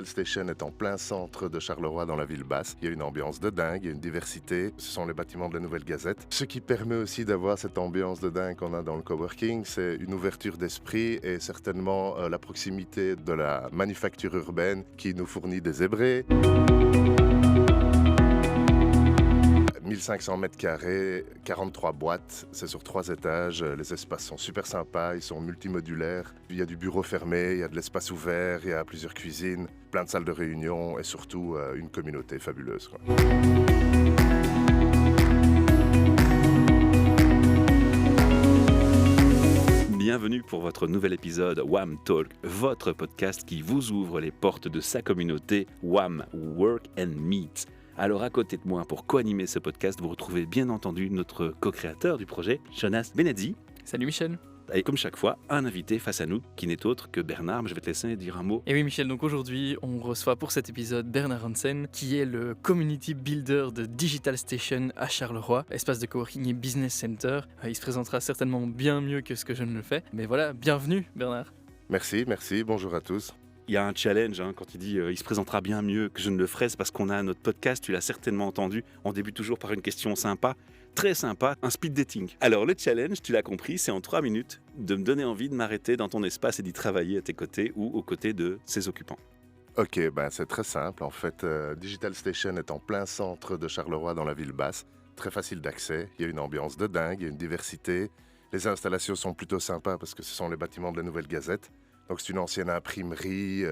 Station est en plein centre de Charleroi dans la ville basse. Il y a une ambiance de dingue, il y a une diversité. Ce sont les bâtiments de la Nouvelle Gazette. Ce qui permet aussi d'avoir cette ambiance de dingue qu'on a dans le coworking, c'est une ouverture d'esprit et certainement la proximité de la manufacture urbaine qui nous fournit des zébrés. 1500 mètres carrés, 43 boîtes, c'est sur 3 étages, les espaces sont super sympas, ils sont multimodulaires, il y a du bureau fermé, il y a de l'espace ouvert, il y a plusieurs cuisines, plein de salles de réunion et surtout une communauté fabuleuse, quoi. Bienvenue pour votre nouvel épisode WAM Talk, votre podcast qui vous ouvre les portes de sa communauté WAM, Work and Meet. Alors à côté de moi, pour co-animer ce podcast, vous retrouvez bien entendu notre co-créateur du projet, Jonas Benedzi. Salut Michel. Et comme chaque fois, un invité face à nous qui n'est autre que Bernard, mais je vais te laisser dire un mot. Et oui Michel, donc aujourd'hui on reçoit pour cet épisode Bernard Hansen, qui est le Community Builder de Digital Station à Charleroi, espace de coworking et business center. Il se présentera certainement bien mieux que ce que je ne le fais, mais voilà, bienvenue Bernard. Merci, bonjour à tous. Il y a un challenge quand il dit il se présentera bien mieux que je ne le ferai, c'est parce qu'on a notre podcast, tu l'as certainement entendu, on débute toujours par une question sympa, très sympa, un speed dating. Alors le challenge, tu l'as compris, c'est en 3 minutes de me donner envie de m'arrêter dans ton espace et d'y travailler à tes côtés ou aux côtés de ses occupants. Ok, c'est très simple. En fait, Digital Station est en plein centre de Charleroi dans la ville basse, très facile d'accès, il y a une ambiance de dingue, il y a une diversité. Les installations sont plutôt sympas parce que ce sont les bâtiments de la Nouvelle Gazette. Donc c'est une ancienne imprimerie,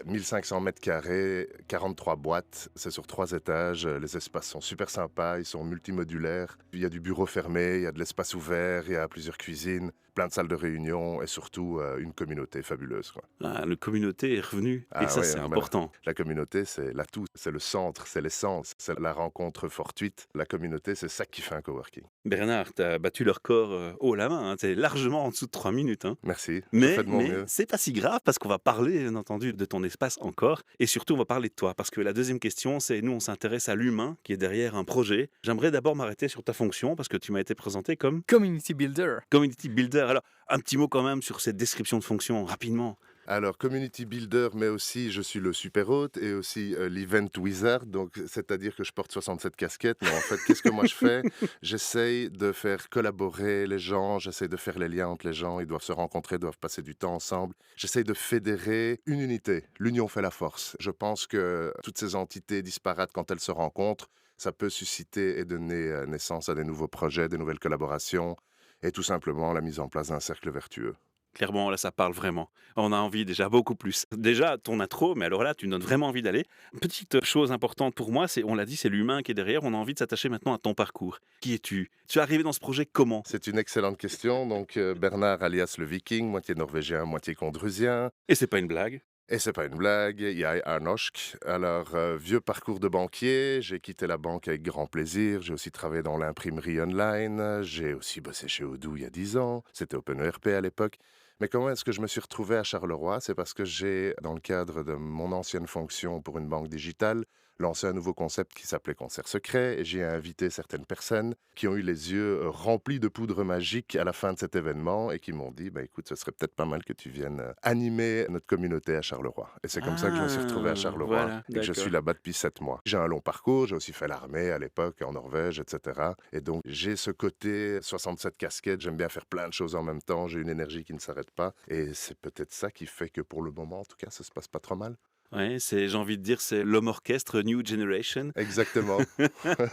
1500 mètres carrés, 43 boîtes, c'est sur 3 étages, les espaces sont super sympas, ils sont multimodulaires. Il y a du bureau fermé, il y a de l'espace ouvert, il y a plusieurs cuisines, plein de salles de réunion et surtout une communauté fabuleuse, quoi. Ah, la communauté est revenue et ça ouais, c'est important. La communauté, c'est l'atout, c'est le centre, c'est l'essence, c'est la rencontre fortuite. La communauté, c'est ça qui fait un coworking. Bernard, tu as battu le record haut la main, t'es largement en dessous de 3 minutes. Merci, je Mais fais de mon mieux. c'est pas si grave parce qu'on va parler, bien entendu, de ton espace encore et surtout on va parler de toi parce que la deuxième question, c'est nous on s'intéresse à l'humain qui est derrière un projet. J'aimerais d'abord m'arrêter sur ta fonction parce que tu m'as été présenté comme Community Builder. Community Builder. Alors, un petit mot quand même sur cette description de fonction, rapidement. Alors, community builder, mais aussi je suis le super hôte et aussi l'event wizard, donc c'est-à-dire que je porte 67 casquettes, mais en fait, qu'est-ce que moi je fais? J'essaye de faire collaborer les gens, j'essaye de faire les liens entre les gens, ils doivent se rencontrer, doivent passer du temps ensemble. J'essaye de fédérer une unité, l'union fait la force. Je pense que toutes ces entités disparates, quand elles se rencontrent, ça peut susciter et donner naissance à des nouveaux projets, des nouvelles collaborations et tout simplement la mise en place d'un cercle vertueux. Clairement, là, ça parle vraiment. On a envie déjà beaucoup plus. Déjà, ton intro, mais alors là, tu me donnes vraiment envie d'aller. Petite chose importante pour moi, c'est, on l'a dit, c'est l'humain qui est derrière. On a envie de s'attacher maintenant à ton parcours. Qui es-tu? Tu es arrivé dans ce projet comment? C'est une excellente question. Donc, Bernard alias le Viking, moitié norvégien, moitié condrusien. Et c'est pas une blague. Et c'est pas une blague, il y a Arnoschk. Alors, vieux parcours de banquier, j'ai quitté la banque avec grand plaisir. J'ai aussi travaillé dans l'imprimerie online. J'ai aussi bossé chez Odoo il y a 10 ans. C'était OpenERP à l'époque. Mais comment est-ce que je me suis retrouvé à Charleroi? C'est parce que j'ai, dans le cadre de mon ancienne fonction pour une banque digitale, lancé un nouveau concept qui s'appelait Concert Secret et j'ai invité certaines personnes qui ont eu les yeux remplis de poudre magique à la fin de cet événement et qui m'ont dit écoute, ce serait peut-être pas mal que tu viennes animer notre communauté à Charleroi. Et c'est comme ça que je me suis retrouvé à Charleroi voilà, et que je suis là-bas depuis 7 mois. J'ai un long parcours, j'ai aussi fait l'armée à l'époque en Norvège, etc. Et donc j'ai ce côté 67 casquettes, j'aime bien faire plein de choses en même temps, j'ai une énergie qui ne s'arrête pas et c'est peut-être ça qui fait que pour le moment, en tout cas, ça se passe pas trop mal. Ouais, j'ai envie de dire, c'est l'homme orchestre New Generation. Exactement.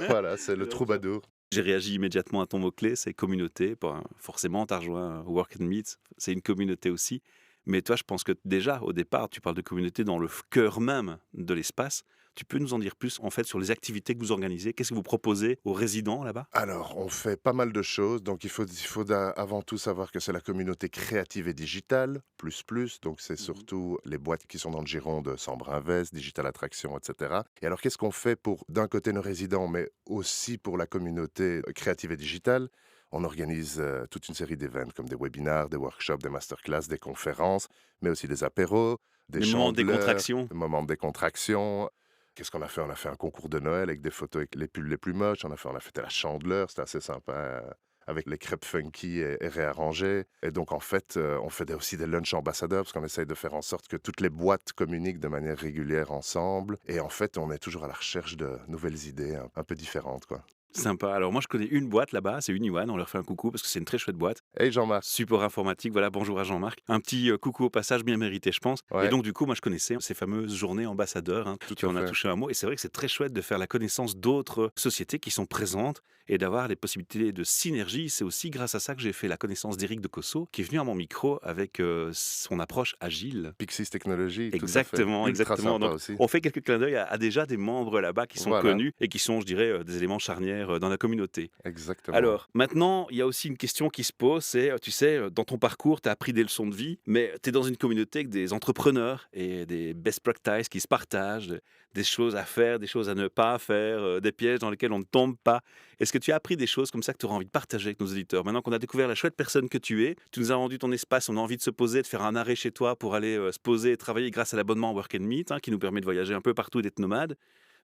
Voilà, c'est le troubadour. J'ai réagi immédiatement à ton mot-clé, c'est communauté. Forcément, tu as rejoint Work and Meet, c'est une communauté aussi. Mais toi, je pense que déjà, au départ, tu parles de communauté dans le cœur même de l'espace. Tu peux nous en dire plus, en fait, sur les activités que vous organisez? Qu'est-ce que vous proposez aux résidents là-bas? Alors, on fait pas mal de choses. Donc, il faut avant tout savoir que c'est la communauté créative et digitale, plus. Donc, c'est surtout les boîtes qui sont dans le giron de Sambre Invest, Digital Attraction, etc. Et alors, qu'est-ce qu'on fait pour, d'un côté, nos résidents, mais aussi pour la communauté créative et digitale? On organise toute une série d'événements comme des webinars, des workshops, des masterclass, des conférences, mais aussi des apéros, des moments de chandeleurs, décontraction. des moments de décontraction. Qu'est-ce qu'on a fait? On a fait un concours de Noël avec des photos avec les pulls les plus moches. On a fêté la Chandeleur, c'était assez sympa avec les crêpes funky et réarrangées. Et donc, en fait, on fait aussi des lunchs ambassadeurs parce qu'on essaye de faire en sorte que toutes les boîtes communiquent de manière régulière ensemble. Et en fait, on est toujours à la recherche de nouvelles idées un peu différentes, quoi. Sympa. Alors moi, je connais une boîte là-bas, c'est Uniwan, on leur fait un coucou parce que c'est une très chouette boîte. Hey Jean-Marc. Support informatique, voilà, bonjour à Jean-Marc. Un petit coucou au passage bien mérité, je pense. Ouais. Et donc, du coup, moi, je connaissais ces fameuses journées ambassadeurs. Tout Tu à en as fait. touché un mot. Et c'est vrai que c'est très chouette de faire la connaissance d'autres sociétés qui sont présentes et d'avoir les possibilités de synergie. C'est aussi grâce à ça que j'ai fait la connaissance d'Éric de Cosso, qui est venu à mon micro avec son approche agile. Pixis Technologies, tout à fait. Exactement, Ultra exactement. sympa Donc, aussi. on fait quelques clins d'œil à déjà des membres là-bas qui sont Voilà. connus et qui sont, je dirais, des éléments charnières dans la communauté. Exactement. Alors, maintenant, il y a aussi une question qui se pose, c'est, tu sais, dans ton parcours, tu as appris des leçons de vie, mais tu es dans une communauté avec des entrepreneurs et des best practices qui se partagent, des choses à faire, des choses à ne pas faire, des pièges dans lesquels on ne tombe pas. Est-ce que tu as appris des choses comme ça que tu auras envie de partager avec nos auditeurs? Maintenant qu'on a découvert la chouette personne que tu es, tu nous as rendu ton espace, on a envie de se poser, de faire un arrêt chez toi pour aller se poser et travailler grâce à l'abonnement Work and Meet, qui nous permet de voyager un peu partout et d'être nomade.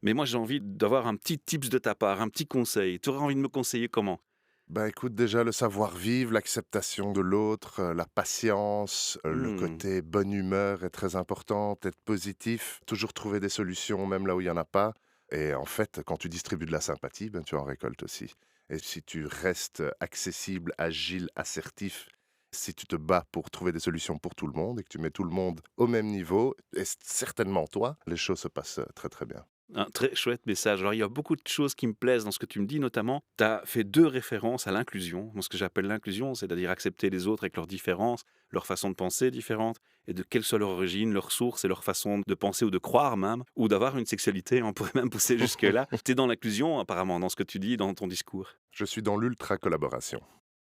Mais moi, j'ai envie d'avoir un petit tips de ta part, un petit conseil. Tu aurais envie de me conseiller comment? Bah écoute, déjà le savoir-vivre, l'acceptation de l'autre, la patience, le côté bonne humeur est très important, être positif, toujours trouver des solutions même là où il n'y en a pas. Et en fait, quand tu distribues de la sympathie, ben, tu en récoltes aussi. Et si tu restes accessible, agile, assertif, si tu te bats pour trouver des solutions pour tout le monde et que tu mets tout le monde au même niveau, et certainement toi, les choses se passent très très bien. Un très chouette message. Alors, il y a beaucoup de choses qui me plaisent dans ce que tu me dis, notamment, tu as fait 2 références à l'inclusion. Moi, ce que j'appelle l'inclusion, c'est-à-dire accepter les autres avec leurs différences, leur façon de penser différente, et de quelle soit leur origine, leur source et leur façon de penser ou de croire même, ou d'avoir une sexualité, on pourrait même pousser jusque-là. Tu es dans l'inclusion, apparemment, dans ce que tu dis, dans ton discours. Je suis dans l'ultra-collaboration.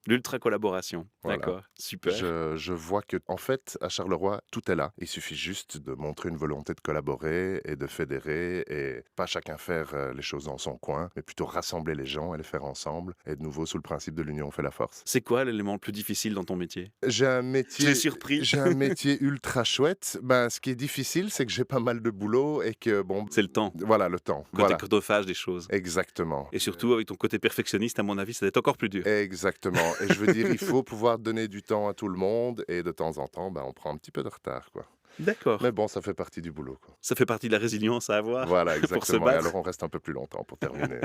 L'ultra-collaboration. Voilà. D'accord, super. Je vois que, en fait, à Charleroi, tout est là. Il suffit juste de montrer une volonté de collaborer et de fédérer et pas chacun faire les choses dans son coin, mais plutôt rassembler les gens et les faire ensemble. Et de nouveau, sous le principe de l'union fait la force. C'est quoi l'élément le plus difficile dans ton métier? J'ai un Je métier. l'ai surpris. J'ai un métier ultra chouette. Ben, ce qui est difficile, c'est que j'ai pas mal de boulot et que, bon, C'est le temps, voilà, le temps. côté Voilà, chronophage des choses. exactement. Et surtout, avec ton côté perfectionniste, à mon avis, ça doit être encore plus dur. Exactement. Et je veux dire, il faut pouvoir donner du temps à tout le monde et de temps en temps, ben, on prend un petit peu de retard, quoi. D'accord. Mais bon, ça fait partie du boulot, quoi. Ça fait partie de la résilience à avoir. Voilà, Pour se exactement. Et battre. alors, on reste un peu plus longtemps pour terminer.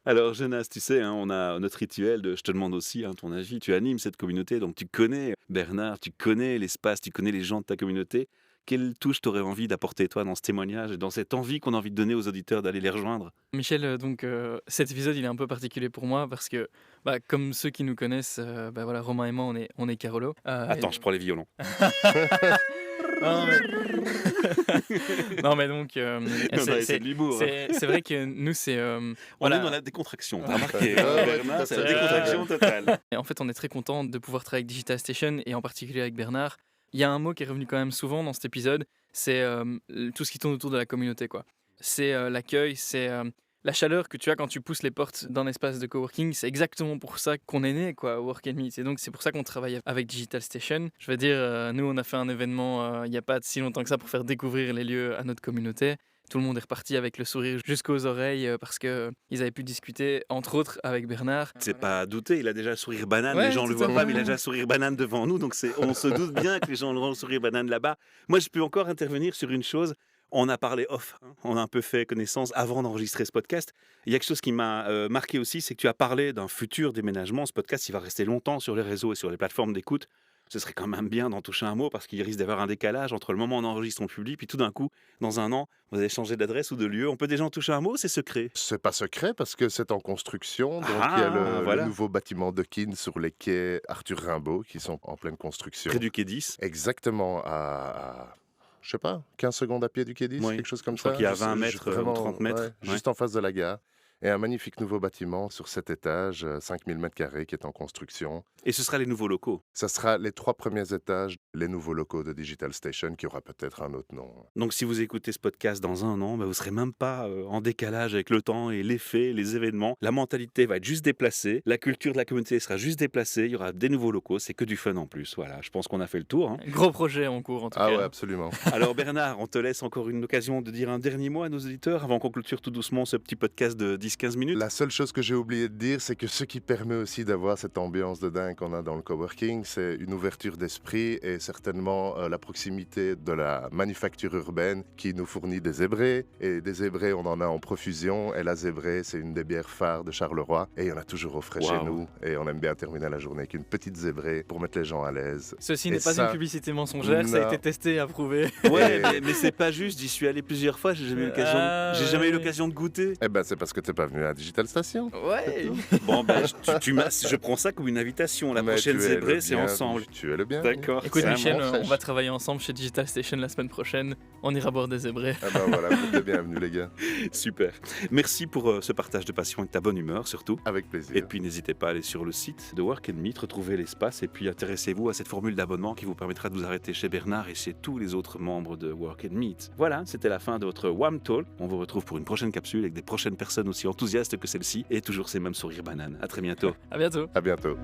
Alors, Jonas, tu sais, on a notre rituel de je te demande aussi ton avis. Tu animes cette communauté, donc tu connais Bernard, tu connais l'espace, tu connais les gens de ta communauté. Quelle touche t'aurais envie d'apporter, toi, dans ce témoignage et dans cette envie qu'on a envie de donner aux auditeurs d'aller les rejoindre? Michel, cet épisode il est un peu particulier pour moi parce que, comme ceux qui nous connaissent, voilà, Romain et moi on est Carolo. Attends, je prends les violons. Non mais, non, mais donc, C'est de l'humour. c'est vrai que nous c'est On voilà. est dans la décontraction, t'as remarqué, Ah ouais, Bernard, tout à c'est la fait. décontraction totale. Et en fait, on est très content de pouvoir travailler avec Digital Station et en particulier avec Bernard. Il y a un mot qui est revenu quand même souvent dans cet épisode, c'est tout ce qui tourne autour de la communauté, quoi. C'est l'accueil, c'est la chaleur que tu as quand tu pousses les portes d'un espace de coworking. C'est exactement pour ça qu'on est né, quoi, au Work and Meet. Et donc c'est pour ça qu'on travaille avec Digital Station. Je veux dire, nous on a fait un événement il n'y a pas si longtemps que ça pour faire découvrir les lieux à notre communauté. Tout le monde est reparti avec le sourire jusqu'aux oreilles parce qu'ils avaient pu discuter, entre autres, avec Bernard. C'est pas à douter, il a déjà le sourire banane, Ouais, les gens le tout à voient pas, fait. mais il a déjà le sourire banane devant nous, donc on se doute bien que les gens auront le sourire banane là-bas. Moi, je peux encore intervenir sur une chose. On a parlé off, on a un peu fait connaissance avant d'enregistrer ce podcast. Il y a quelque chose qui m'a marqué aussi, c'est que tu as parlé d'un futur déménagement. Ce podcast, il va rester longtemps sur les réseaux et sur les plateformes d'écoute. Ce serait quand même bien d'en toucher un mot parce qu'il risque d'avoir un décalage entre le moment où on enregistre, on publie, puis tout d'un coup, dans un an, vous allez changer d'adresse ou de lieu. On peut déjà en toucher un mot, c'est secret. C'est pas secret parce que c'est en construction. Donc, Ah, il y a le voilà. nouveau bâtiment de Kin sur les quais Arthur Rimbaud qui sont en pleine construction. Près du quai 10. Exactement je sais pas, 15 secondes à pied du quai 10, Oui, quelque chose comme je ça. crois qu'il y a Je sais- 20 je- mètres, ou vraiment, 30 mètres. ouais, juste en face de la gare. Et un magnifique nouveau bâtiment sur 7 étages, 5000 m² qui est en construction. Et ce sera les nouveaux locaux. Ça sera les 3 premiers étages, les nouveaux locaux de Digital Station, qui aura peut-être un autre nom. Donc si vous écoutez ce podcast dans un an, vous ne serez même pas en décalage avec le temps et les faits, les événements. La mentalité va être juste déplacée, la culture de la communauté sera juste déplacée, il y aura des nouveaux locaux, c'est que du fun en plus. Voilà, je pense qu'on a fait le tour. Gros projet en cours, en tout Ah cas. ouais, absolument. Alors Bernard, on te laisse encore une occasion de dire un dernier mot à nos auditeurs avant qu'on clôture tout doucement ce petit podcast de 10-15 minutes. La seule chose que j'ai oublié de dire, c'est que ce qui permet aussi d'avoir cette ambiance de dingue qu'on a dans le coworking, c'est une ouverture d'esprit et certainement la proximité de la manufacture urbaine qui nous fournit des zébrés. Et des zébrés, on en a en profusion. Et la zébrée, c'est une des bières phares de Charleroi. Et il y en a toujours au frais chez nous. Et on aime bien terminer la journée avec une petite zébrée pour mettre les gens à l'aise. Ceci Et n'est pas ça- une publicité mensongère, ça a Non. été testé et approuvé. Ouais, mais c'est pas juste. J'y suis allé plusieurs fois. J'ai jamais eu l'occasion. Ah, J'ai jamais eu ouais. l'occasion de goûter. Eh ben, c'est parce que t'es pas venu à Digital Station. Ouais. Bon, ben, je prends ça comme une invitation. La Mais prochaine tu es le zébrée, c'est bienvenu. ensemble. Tu es le bien. D'accord. Écoute c'est Michel, vraiment on fraîche. va travailler ensemble chez Digital Station la semaine prochaine. On ira boire des zébrés. Eh ben voilà, vous êtes les bienvenus les gars. Super. Merci pour ce partage de passion et de ta bonne humeur surtout. Avec plaisir. Et puis n'hésitez pas à aller sur le site de Work and Meet, retrouver l'espace et puis intéressez-vous à cette formule d'abonnement qui vous permettra de vous arrêter chez Bernard et chez tous les autres membres de Work and Meet. Voilà, c'était la fin de votre WAM Talk. On vous retrouve pour une prochaine capsule avec des prochaines personnes aussi enthousiastes que celle-ci et toujours ces mêmes sourires bananes. À très bientôt. À bientôt. À bientôt.